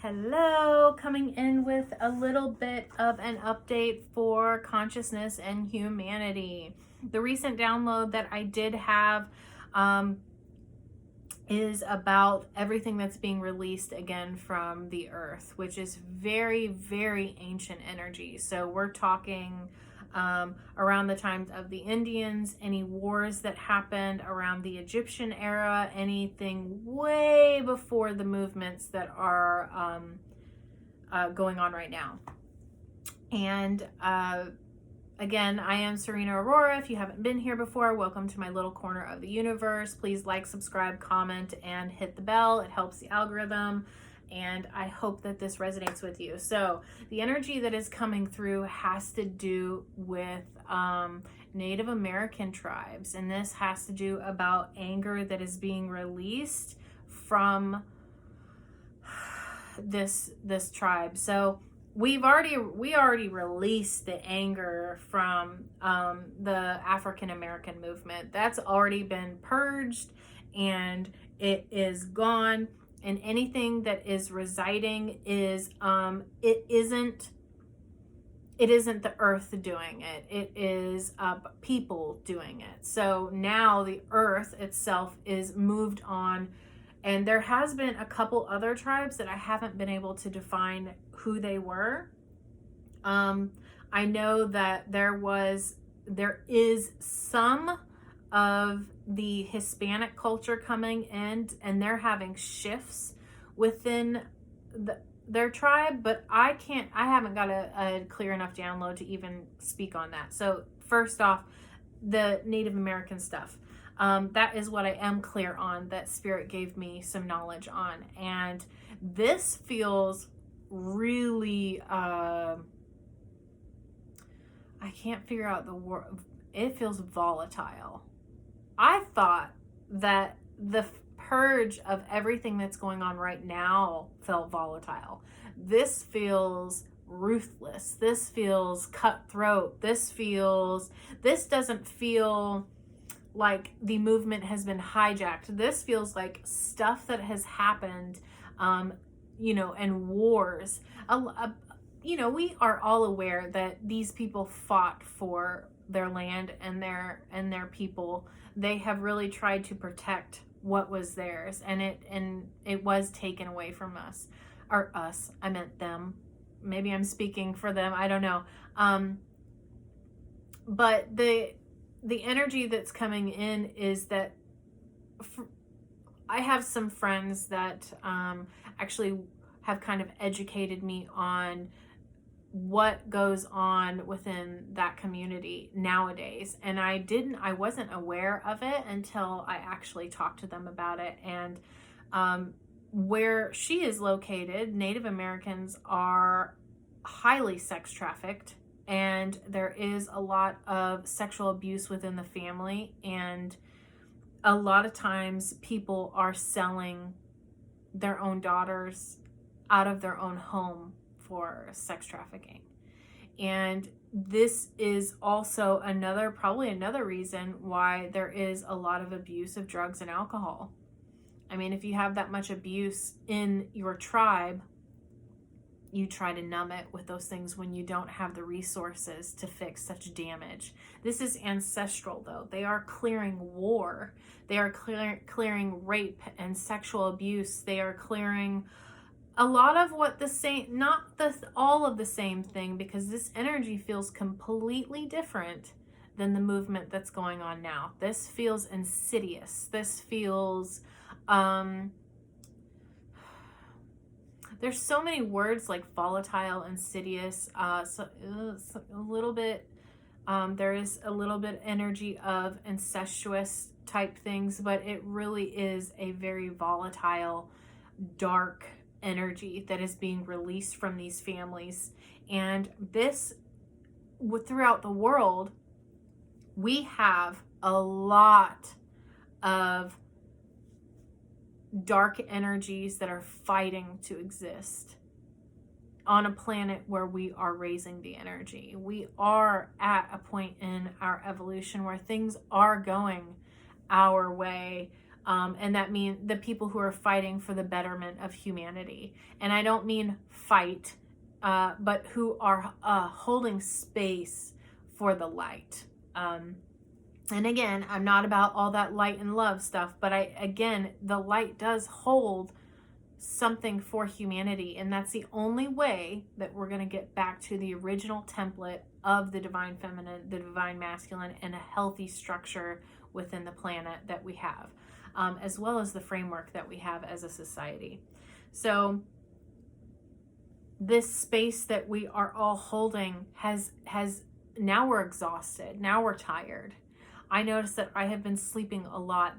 Hello, coming in with a little bit of an update for consciousness and humanity. The recent download that I did have is about everything that's being released again from the earth, which is very, very ancient energy. So we're talking around the times of the Indians, any wars that happened around the Egyptian era, anything way before the movements that are going on right now. And again, I am SerenaAurora. If you haven't been here before, welcome to my little corner of the universe. Please like, subscribe, comment, and hit the bell. It helps the algorithm. And I hope that this resonates with you. So the energy that is coming through has to do with Native American tribes. And this has to do about anger that is being released from this tribe. So we already released the anger from the African American movement. That's already been purged and it is gone. And anything that is residing is it isn't the earth doing it. It is people doing it. So now the earth itself is moved on, and there has been a couple other tribes that I haven't been able to define who they were. I know that there is some of the Hispanic culture coming in, and they're having shifts within their tribe, but I haven't got a clear enough download to even speak on that. So first off, the Native American stuff, that is what I am clear on, that Spirit gave me some knowledge on. And this feels really, I can't figure out the word. It feels volatile. I thought that the purge of everything that's going on right now felt volatile. This feels ruthless. This feels cutthroat. This doesn't feel like the movement has been hijacked. This feels like stuff that has happened, and wars. We are all aware that these people fought for their land and their people. They have really tried to protect what was theirs, and it was taken away from us. Or us, I meant them. Maybe I'm speaking for them, I don't know. But the energy that's coming in is that I have some friends that actually have kind of educated me on what goes on within that community nowadays. And I wasn't aware of it until I actually talked to them about it. And where she is located, Native Americans are highly sex trafficked, and there is a lot of sexual abuse within the family. And a lot of times people are selling their own daughters out of their own home for sex trafficking. And this is also probably another reason why there is a lot of abuse of drugs and alcohol. I mean, if you have that much abuse in your tribe, you try to numb it with those things when you don't have the resources to fix such damage. This is ancestral, though. They are clearing war. They are clearing rape and sexual abuse. They are clearing a lot of what all of the same thing, because this energy feels completely different than the movement that's going on now. This feels insidious. This feels, there's so many words like volatile, insidious, a little bit, there is a little bit energy of incestuous type things, but it really is a very volatile, dark energy that is being released from these families. And this, throughout the world, we have a lot of dark energies that are fighting to exist on a planet where we are raising the energy. We are at a point in our evolution where things are going our way. And that means the people who are fighting for the betterment of humanity. And I don't mean fight, but who are holding space for the light. And again, I'm not about all that light and love stuff, but the light does hold something for humanity, and that's the only way that we're going to get back to the original template of the divine feminine, the divine masculine, and a healthy structure within the planet that we have, as well as the framework that we have as a society. So this space that we are all holding has now we're exhausted, now we're tired. I noticed that I have been sleeping a lot.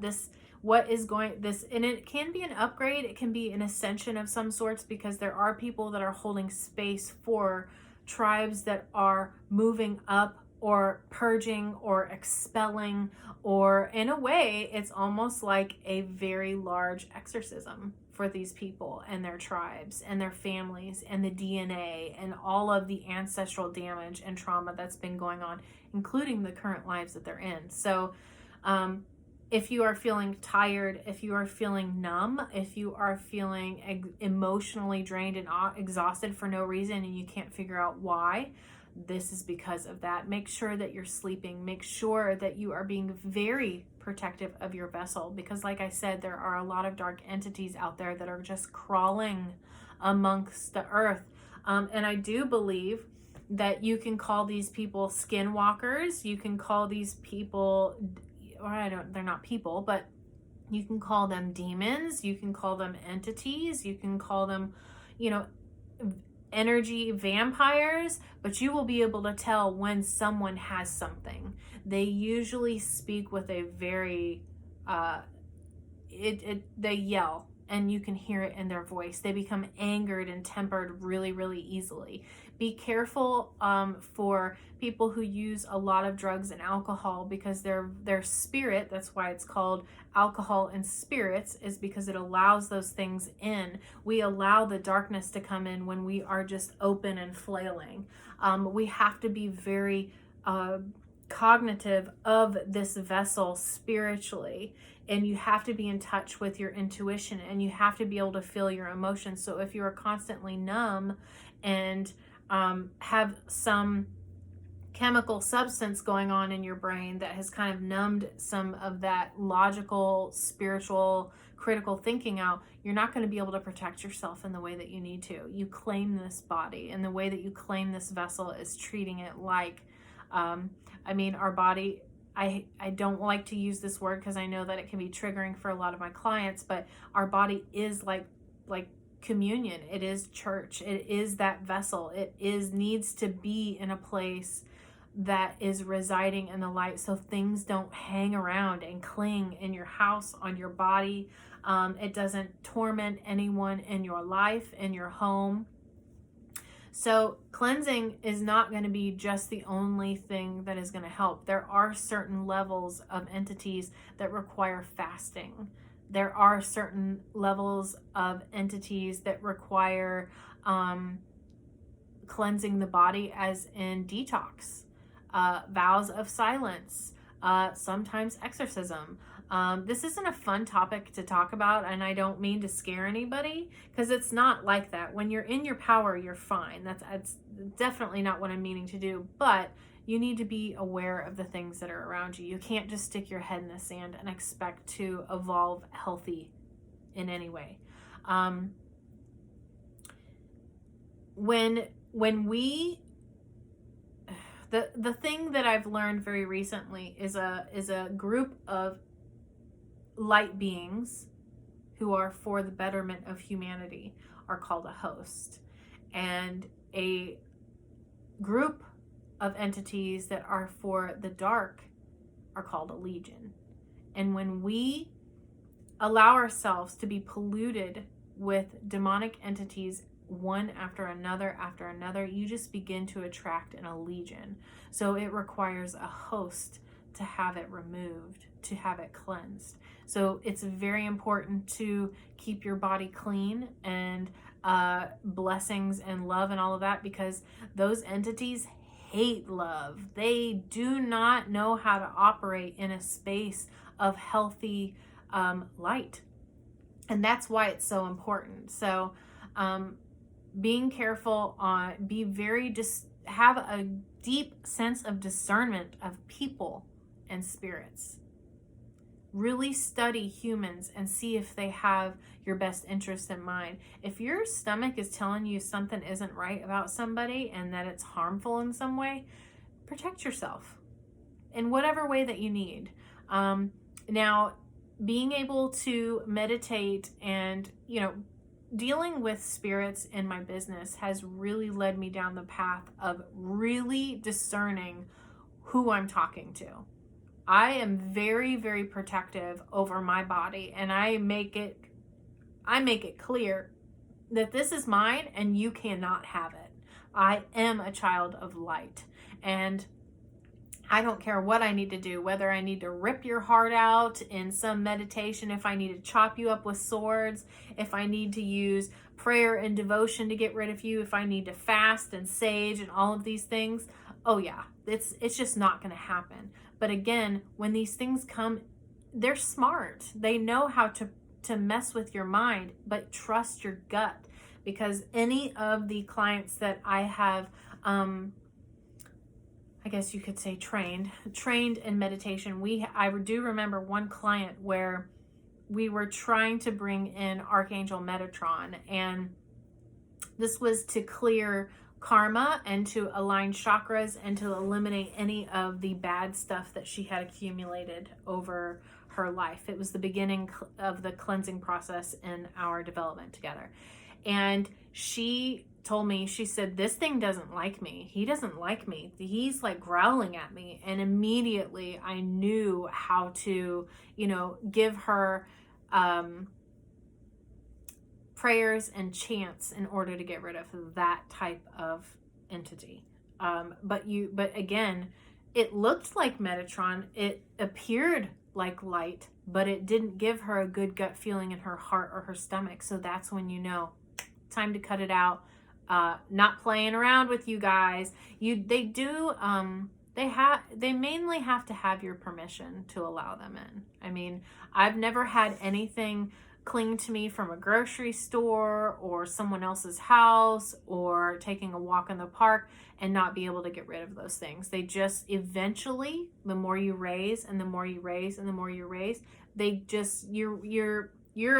And it can be an upgrade, it can be an ascension of some sorts, because there are people that are holding space for tribes that are moving up or purging or expelling, or in a way, it's almost like a very large exorcism for these people and their tribes and their families and the DNA and all of the ancestral damage and trauma that's been going on, including the current lives that they're in. So, if you are feeling tired, if you are feeling numb, if you are feeling emotionally drained and exhausted for no reason and you can't figure out why, this is because of that. Make sure that you're sleeping. Make sure that you are being very protective of your vessel, because like I said, there are a lot of dark entities out there that are just crawling amongst the earth. And I do believe that you can call these people skinwalkers. You can call these people... they're not people, but you can call them demons, you can call them entities, you can call them, energy vampires, but you will be able to tell when someone has something. They usually speak with a very, they yell, and you can hear it in their voice. They become angered and tempered really, really easily. Be careful for people who use a lot of drugs and alcohol, because their spirit, that's why it's called alcohol and spirits, is because it allows those things in. We allow the darkness to come in when we are just open and flailing. We have to be very cognitive of this vessel spiritually, and you have to be in touch with your intuition, and you have to be able to feel your emotions. So if you are constantly numb and have some chemical substance going on in your brain that has kind of numbed some of that logical, spiritual, critical thinking out, you're not going to be able to protect yourself in the way that you need to. You claim this body, and the way that you claim this vessel is treating it like, our body, I don't like to use this word because I know that it can be triggering for a lot of my clients, but our body is like communion. It is church. It is that vessel. It needs to be in a place that is residing in the light, so things don't hang around and cling in your house, on your body. It doesn't torment anyone in your life, in your home. So cleansing is not going to be just the only thing that is going to help. There are certain levels of entities that require fasting. There are certain levels of entities that require cleansing the body, as in detox, vows of silence, sometimes exorcism. This isn't a fun topic to talk about, and I don't mean to scare anybody, because it's not like that. When you're in your power, you're fine. That's definitely not what I'm meaning to do, but you need to be aware of the things that are around you. You can't just stick your head in the sand and expect to evolve healthy in any way. When we, the thing that I've learned very recently is a group of light beings who are for the betterment of humanity are called a host, and a group of entities that are for the dark are called a legion. And when we allow ourselves to be polluted with demonic entities, one after another, you just begin to attract a legion. So it requires a host to have it removed, to have it cleansed. So it's very important to keep your body clean, and blessings and love and all of that, because those entities hate love. They do not know how to operate in a space of healthy light. And that's why it's so important. So being careful on, have a deep sense of discernment of people and spirits. Really study humans and see if they have your best interest in mind. If your stomach is telling you something isn't right about somebody and that it's harmful in some way, protect yourself in whatever way that you need. Now, being able to meditate and, dealing with spirits in my business has really led me down the path of really discerning who I'm talking to. I am very, very protective over my body, and I make it clear that this is mine and you cannot have it. I am a child of light, and I don't care what I need to do, whether I need to rip your heart out in some meditation, if I need to chop you up with swords, if I need to use prayer and devotion to get rid of you, if I need to fast and sage and all of these things. Oh yeah, it's just not going to happen. But again, when these things come, they're smart. They know how to mess with your mind, but trust your gut, because any of the clients that I have, I guess you could say trained in meditation. I do remember one client where we were trying to bring in Archangel Metatron, and this was to clear karma and to align chakras and to eliminate any of the bad stuff that she had accumulated over her life. It was the beginning of the cleansing process in our development together. And she told me, she said, this thing doesn't like me. He doesn't like me. He's like growling at me. And immediately I knew how to, give her prayers and chants in order to get rid of that type of entity. But again, it looked like Metatron. It appeared like light, but it didn't give her a good gut feeling in her heart or her stomach. So that's when time to cut it out. Not playing around with you guys. They mainly have to have your permission to allow them in. I mean, I've never had anything cling to me from a grocery store or someone else's house or taking a walk in the park and not be able to get rid of those things. They just eventually, the more you raise and the more you raise and the more you raise, they just, you're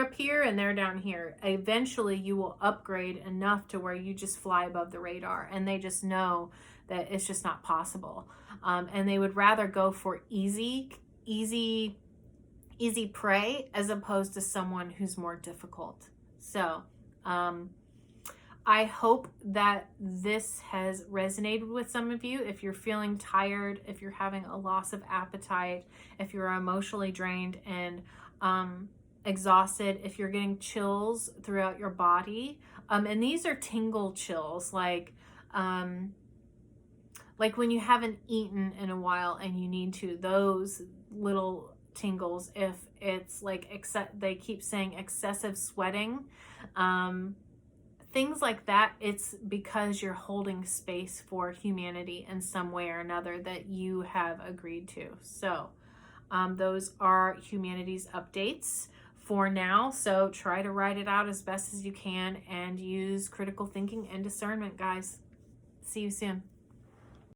up here and they're down here. Eventually you will upgrade enough to where you just fly above the radar, and they just know that it's just not possible. And they would rather go for easy prey as opposed to someone who's more difficult. So I hope that this has resonated with some of you. If you're feeling tired, if you're having a loss of appetite, if you're emotionally drained and exhausted, if you're getting chills throughout your body, and these are tingle chills, like when you haven't eaten in a while and you need to, those little tingles. If it's like they keep saying excessive sweating, things like that, it's because you're holding space for humanity in some way or another that you have agreed to. So those are humanity's updates for now. So try to write it out as best as you can and use critical thinking and discernment, guys. See you soon.